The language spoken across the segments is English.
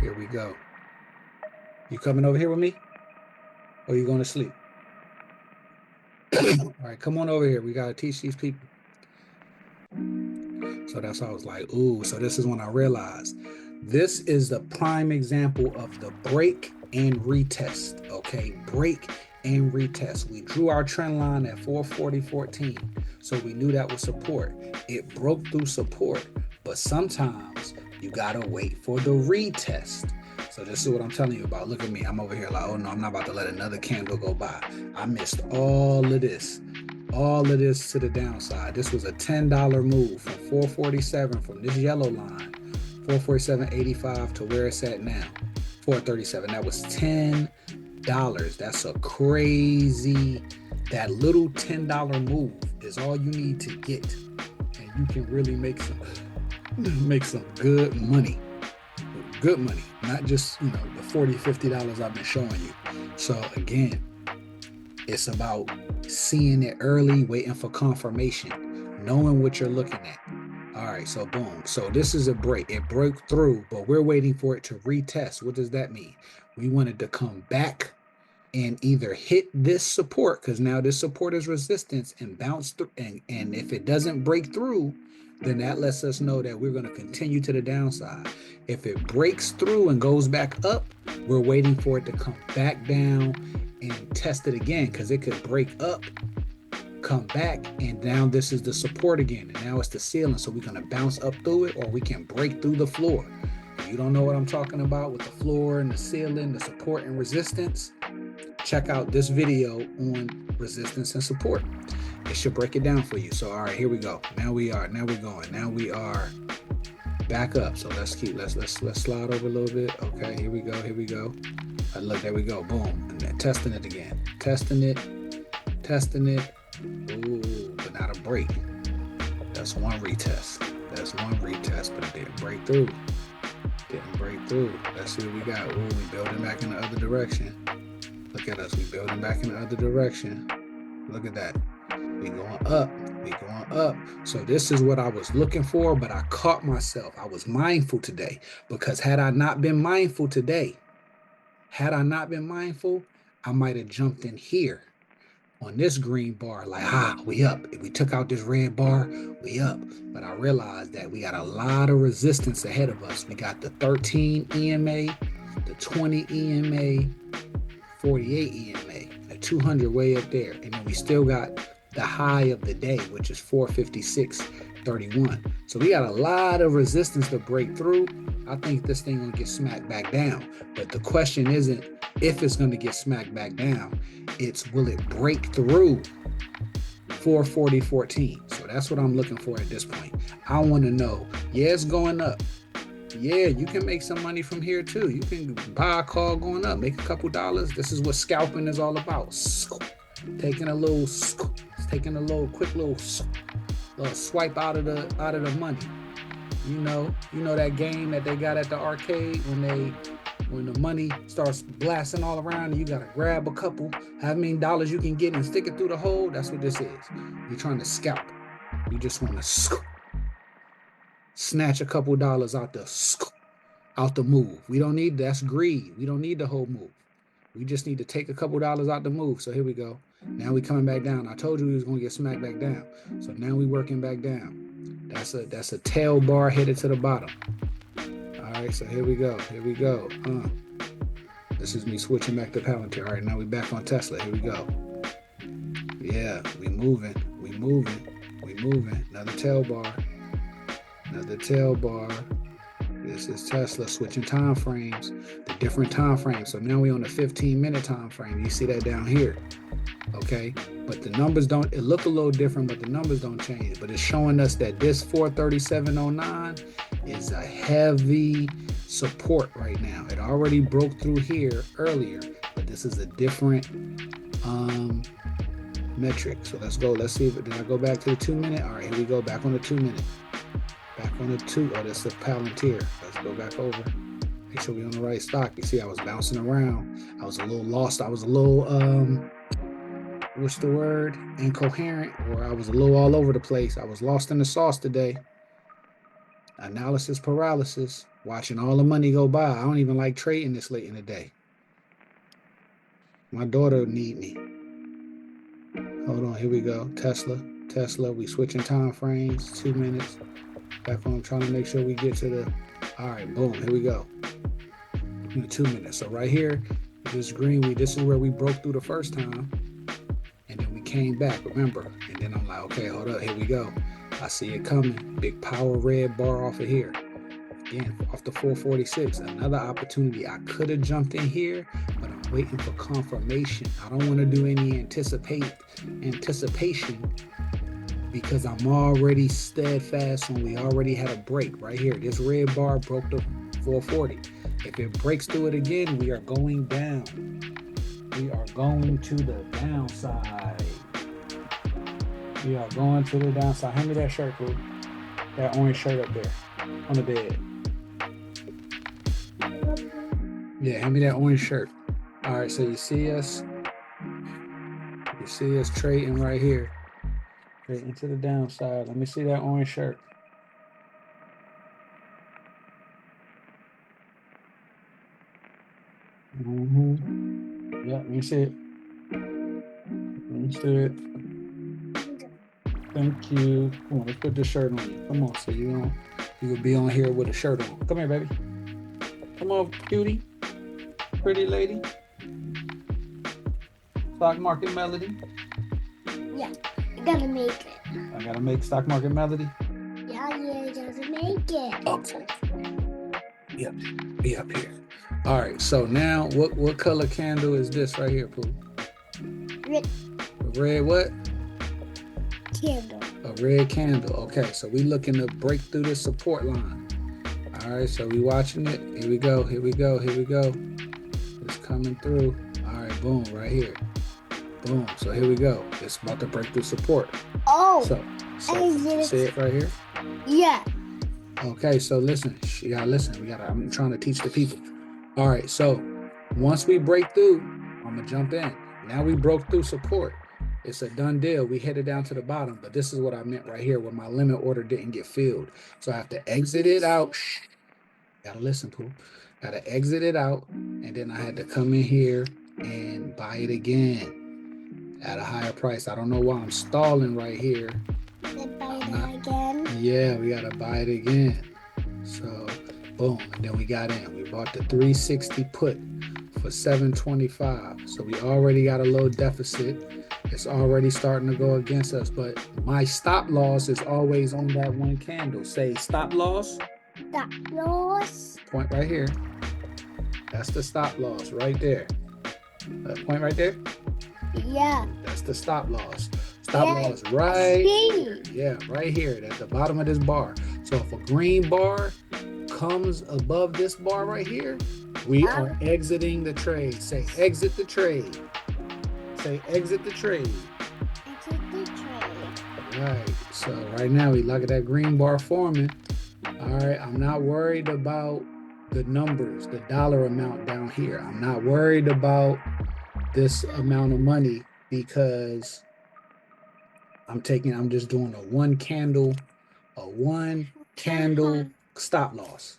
Here we go. You coming over here with me? Or you going to sleep? All right, come on over here. We got to teach these people. So that's how I was like, ooh. So this is when I realized this is the prime example of the break and retest. Okay, break and retest. We drew our trend line at 440.14. So we knew that was support. It broke through support, but sometimes you got to wait for the retest. So this is what I'm telling you about. Look at me. I'm over here like, oh no, I'm not about to let another candle go by. I missed all of this to the downside. This was a $10 move from 447 from this yellow line, 447.85 to where it's at now, 437. That was $10. That's a crazy, that little $10 move is all you need to get. And you can really make some good money. Good money, not just, the $40, $50 I've been showing you. So again, it's about seeing it early, waiting for confirmation, knowing what you're looking at. All right, so boom. So this is a break. It broke through, but we're waiting for it to retest. What does that mean? We wanted to come back and either hit this support, because now this support is resistance, and bounce through. And if it doesn't break through, then that lets us know that we're going to continue to the downside. If it breaks through and goes back up, we're waiting for it to come back down and test it again, because it could break up, come back, and now this is the support again, and now it's the ceiling. So we're going to bounce up through it, or we can break through the floor. If you don't know what I'm talking about with the floor and the ceiling, the support and resistance, check out this video on resistance and support. It should break it down for you. So all right, here we go. Now we are back up. So let's slide over a little bit. Okay, here we go. Look, there we go. Boom. And then testing it again. Testing it. Ooh, but not a break. That's one retest, but it didn't break through. Let's see what we got. Ooh, we building back in the other direction. Look at us. We building back in the other direction. Look at that. We going up. So this is what I was looking for, but I caught myself. I was mindful today, because had I not been mindful, I might have jumped in here on this green bar like, we up. If we took out this red bar, we up. But I realized that we got a lot of resistance ahead of us. We got the 13 EMA, the 20 EMA, 48 EMA, the 200 way up there. And then we still got the high of the day, which is 456.31. So we got a lot of resistance to break through. I think this thing gonna get smacked back down. But the question isn't if it's gonna get smacked back down, it's will it break through 440.14. So that's what I'm looking for at this point. I want to know, it's going up. Yeah, you can make some money from here too. You can buy a call going up, make a couple dollars. This is what scalping is all about. Taking a quick little swipe out of the money. You know that game that they got at the arcade when the money starts blasting all around and you gotta grab a couple, how many dollars you can get and stick it through the hole. That's what this is. You're trying to scalp. You just want to snatch a couple dollars out the move. We don't need, that's greed. We don't need the whole move. We just need to take a couple dollars out the move. So here we go. Now we coming back down. I told you we was gonna get smacked back down. So now we working back down. That's a tail bar headed to the bottom. All right, so here we go. This is me switching back to Palantir. All right, now we back on Tesla. Here we go. Yeah, we moving. Another tail bar. This is Tesla switching time frames, the different time frames. So now we on the 15-minute time frame. You see that down here, okay? But the numbers don't, it look a little different, but the numbers don't change. But it's showing us that this 437.09 is a heavy support right now. It already broke through here earlier, but this is a different metric. So let's go. Let's see. Did I go back to the 2-minute? All right, here we go. Back on the 2-minute. Back on the 2. Oh, that's the Palantir. Let's go back over. Make sure we're on the right stock. You see, I was bouncing around. I was a little lost. I was a little, what's the word? Incoherent, or I was a little all over the place. I was lost in the sauce today. Analysis paralysis. Watching all the money go by. I don't even like trading this late in the day. My daughter need me. Hold on, here we go. Tesla, we switching time frames, 2 minutes. Back on, trying to make sure we get to the, all right, boom, here we go. 2 minutes. So right here, this green, this is where we broke through the first time. And then we came back, remember? And then I'm like, okay, hold up, here we go. I see it coming. Big power red bar off of here. Again, off the 446. Another opportunity. I could have jumped in here, but I'm waiting for confirmation. I don't want to do any anticipation because I'm already steadfast and we already had a break right here. This red bar broke the 440. If it breaks through it again, we are going down. We are going to the downside. We are going to the downside. Hand me that shirt, boo. That orange shirt up there on the bed. Yeah, hand me that orange shirt. All right, so you see us trading right here. Straight into the downside. Let me see that orange shirt. Yeah, let me see it. Let me see it. Thank you. Come on, let's put this shirt on you. Come on, so you will be on here with a shirt on. Come here, baby. Come on, cutie. Pretty lady. Stock Market Melody. Yeah, I gotta make it. I gotta make Stock Market Melody. Yeah, you gotta make it. Okay. Yep, be up here. All right, so now what color candle is this right here, Pooh? Red. Red what? Candle. A red candle. Okay, so we looking to break through the support line. All right, so we watching it. Here we go. It's coming through. All right, boom, right here. Boom. So here we go. It's about to break through support. Oh. So see it right here? Yeah. Okay, so listen. You gotta listen. I'm trying to teach the people. All right, so once we break through, I'm gonna jump in. Now we broke through support. It's a done deal. We headed down to the bottom, but this is what I meant right here where my limit order didn't get filled. So I have to exit it out. Gotta listen, Pooh. Gotta exit it out, and then I had to come in here and buy it again at a higher price. I don't know why I'm stalling right here. Buy it again? Yeah, we gotta buy it again. So boom, and then we got in. We bought the 360 put for 725. So we already got a low deficit. It's already starting to go against us, but my stop loss is always on that one candle. Say stop loss. Stop loss. Point right here. That's the stop loss right there. Point right there. Yeah. That's the stop loss. Stop loss right here. Yeah, right here at the bottom of this bar. So if a green bar comes above this bar right here, we are exiting the trade. Say exit the trade. Say exit the trade. Exit the trade. All right. So right now we look at that green bar forming. All right. I'm not worried about the numbers, the dollar amount down here. I'm not worried about this amount of money because I'm just doing a one candle stop loss.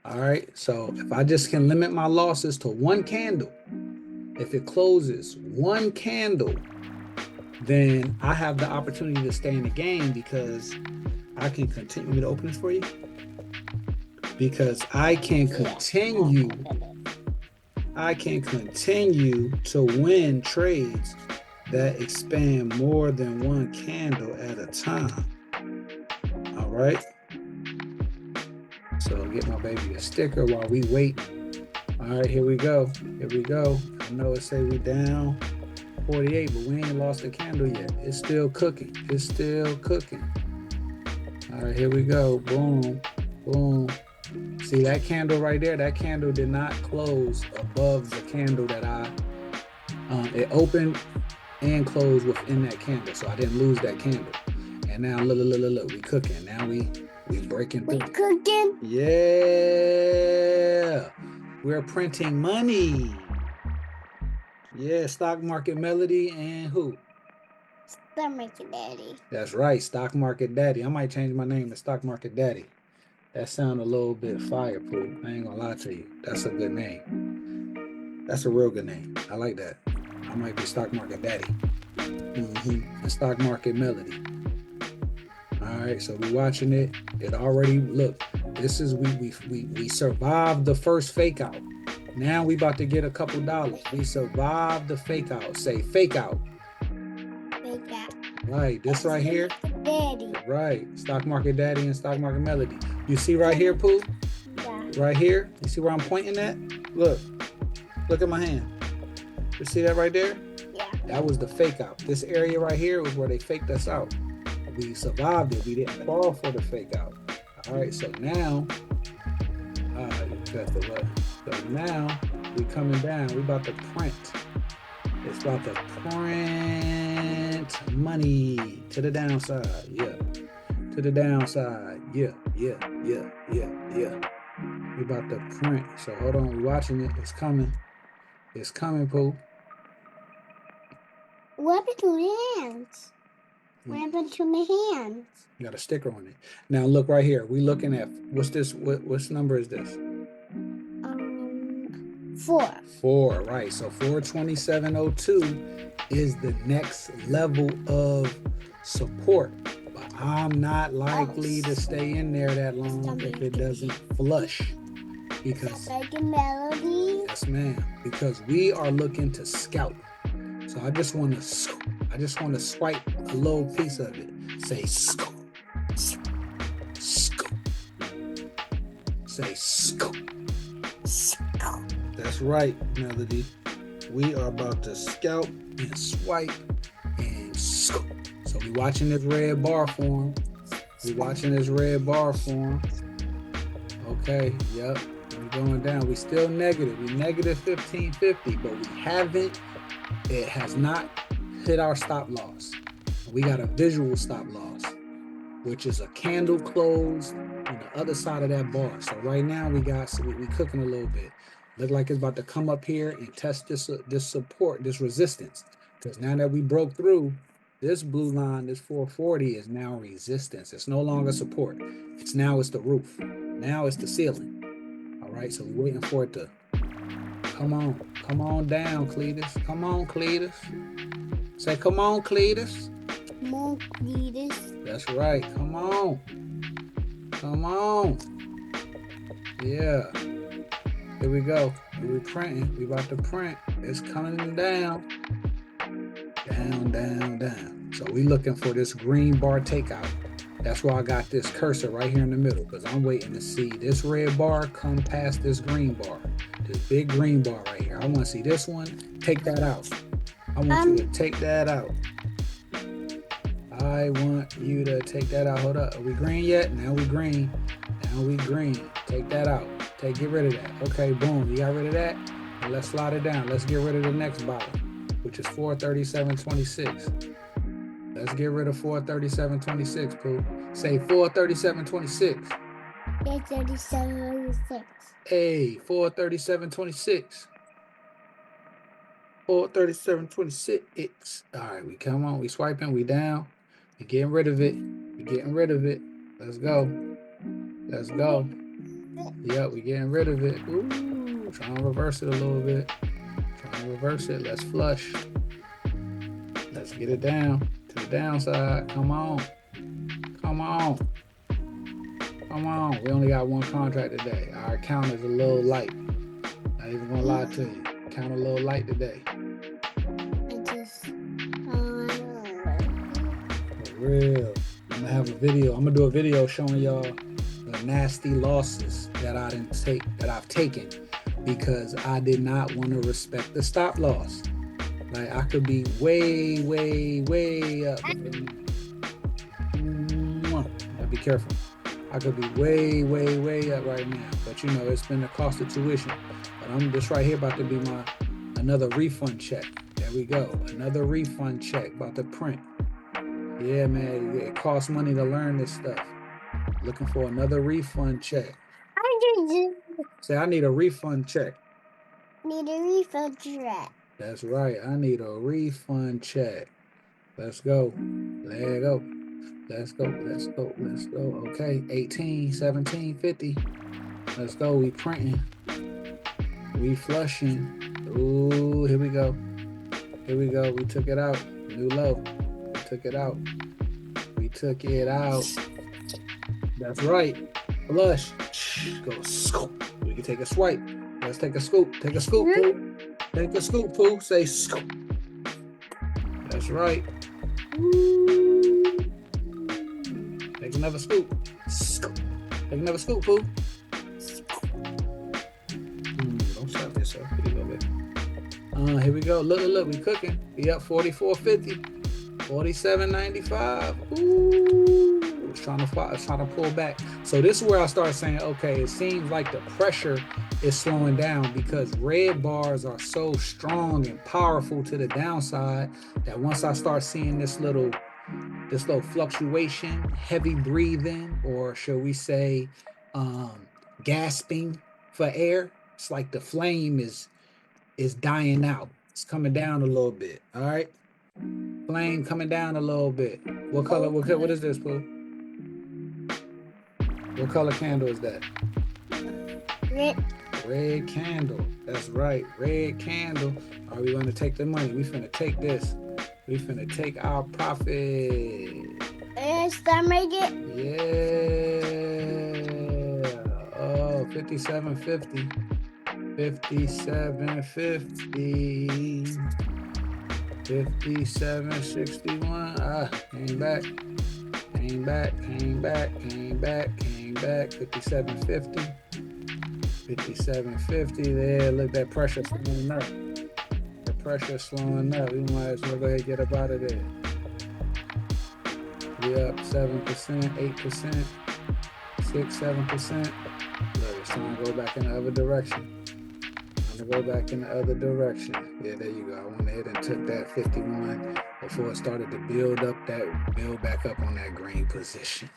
All right. So if I just can limit my losses to one candle, if it closes one candle, then I have the opportunity to stay in the game because I can continue. Want me to open this for you? Because I can continue to win trades that expand more than one candle at a time. All right. So get my baby a sticker while we wait. All right, here we go. I know it say we down 48, but we ain't lost a candle yet. It's still cooking. All right, here we go. Boom, boom. See that candle right there? That candle did not close above the candle that it opened and closed within that candle. So I didn't lose that candle. And now look, we cooking. Now we breaking through. We cooking? Yeah. We're printing money. Yeah, Stock Market Melody and who? Stock Market Daddy. That's right, Stock Market Daddy. I might change my name to Stock Market Daddy. That sound a little bit fire, Pooh. I ain't gonna lie to you. That's a good name. That's a real good name. I like that. I might be stock market daddy. And stock market melody. All right, so we watching it. It already look. This is we survived the first fake out. Now we about to get a couple dollars. We survived the fake out. Say fake out. Fake out. Right, this right here. Daddy. Right, stock market daddy and stock market melody. You see right here, Pooh? Yeah. Right here. You see where I'm pointing at? Look at my hand. You see that right there? Yeah. That was the fake out. This area right here was where they faked us out. We survived it. We didn't fall for the fake out. All right, so now, so now we coming down. We about to print. It's about to print money to the downside. Yeah, to the downside. Yeah. We about to print. So hold on, we watching it. It's coming. It's coming, Pooh. What happened to my hands? What happened to my hands? You got a sticker on it. Now look right here. We looking at what's this? What's number is this? 4. 4, right? So 427.02 is the next level of support. But I'm not likely to stay in there that long if it doesn't flush. Because Like a melody. yes, ma'am. Because we are looking to scalp. So I just want to swipe a little piece of it. Say scoop. Scoop. Say scoop. Scoop. That's right, Melody. We are about to scalp and swipe and scoop. So we watching this red bar form. We watching this red bar form. Okay, yep. We're going down. We still negative. We negative 1550, but we haven't. It has not hit our stop loss. We got a visual stop loss, which is a candle closed on the other side of that bar. So right now we cooking a little bit. Look like it's about to come up here and test this support, this resistance. Because now that we broke through, this blue line, this 440 is now resistance. It's no longer support. It's the roof. Now it's the ceiling. All right, so we're waiting for it to come on down, Cletus. Come on, Cletus. Say, come on, Cletus. Come on, Cletus. That's right. Come on. Come on. Yeah. Here we go. We're printing. We about to print. It's coming down. Down. So we looking for this green bar takeout. That's why I got this cursor right here in the middle, because I'm waiting to see this red bar come past this green bar. This big green bar right here. I want to see this one. Take that out. I want you to take that out. I want you to take that out. Hold up. Are we green yet? Now we green. Take that out. Get rid of that. Okay, boom. You got rid of that. And let's slide it down. Let's get rid of the next bottle, which is 437.26. Let's get rid of 437.26, Pooh. Say 437.26. 437.26. Hey, 437.26. 437.26. All right, we come on. We swiping. We down. We getting rid of it. Let's go. Yep, we getting rid of it. Ooh, trying to reverse it a little bit. Let's flush. Let's get it down to the downside. Come on. We only got one contract today. Our account is a little light. Not even gonna lie to you. Account a little light today. For real. I'm gonna do a video showing y'all the nasty losses that I've taken because I did not want to respect the stop loss. Like I could be way up. Gotta be careful. I could be way up right now. But it's been the cost of tuition. But I'm just right here about to be another refund check. There we go. Another refund check about to print. Yeah, man, it costs money to learn this stuff. Looking for another refund check. Say, I need a refund check. Need a refund check. That's right. I need a refund check. Let's go. Let's go. Let's go. Let's go. Okay. 18, 17, 50. Let's go. We printing. We flushing. Ooh, here we go. Here we go. We took it out. New low. We took it out. We took it out. That's right. Flush. Go scoop. We can take a swipe. Let's take a scoop. Take a scoop, Pooh. Take a scoop, Pooh. Say scoop. That's right. Take another scoop. Scoop. Take another scoop, Pooh. Don't stop yourself. Here you go, baby. Here we go. Look, look, look. We cooking. We up 44.50. 47.95. Ooh. It's trying to pull back. So this is where I start saying, okay, it seems like the pressure is slowing down because red bars are so strong and powerful to the downside that once I start seeing this little fluctuation, heavy breathing, or shall we say gasping for air, it's like the flame is dying out. It's coming down a little bit. All right, flame coming down a little bit. What color? What is this, Pooh? What color candle is that? Red. Red candle. That's right, red candle. Are we going to take the money? We finna take this. We finna take our profit. Stomach it. Yeah. Oh, 57.50. 57.50. 57.61. Came back. Came back. Came back. Came back. Came back. 57.50. 57.50 there. Look, that pressure slowing up. The pressure slowing up. We might as well go ahead and get up out of there. We up 7%, 8%, 6, 7%. Look, it's time to go back in the other direction. I'm gonna go back in the other direction. Yeah, there you go. I went ahead and took that 51 before it started to build back up on that green position.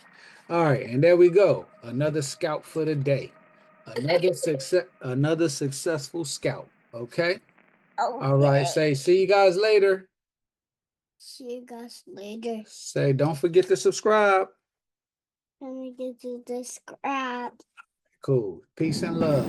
All right, and there we go. Another scalp for the day. Another successful scalp. Okay. All right. Say, see you guys later. See you guys later. Say, don't forget to subscribe. Let me get to the scrap. Cool. Peace and love.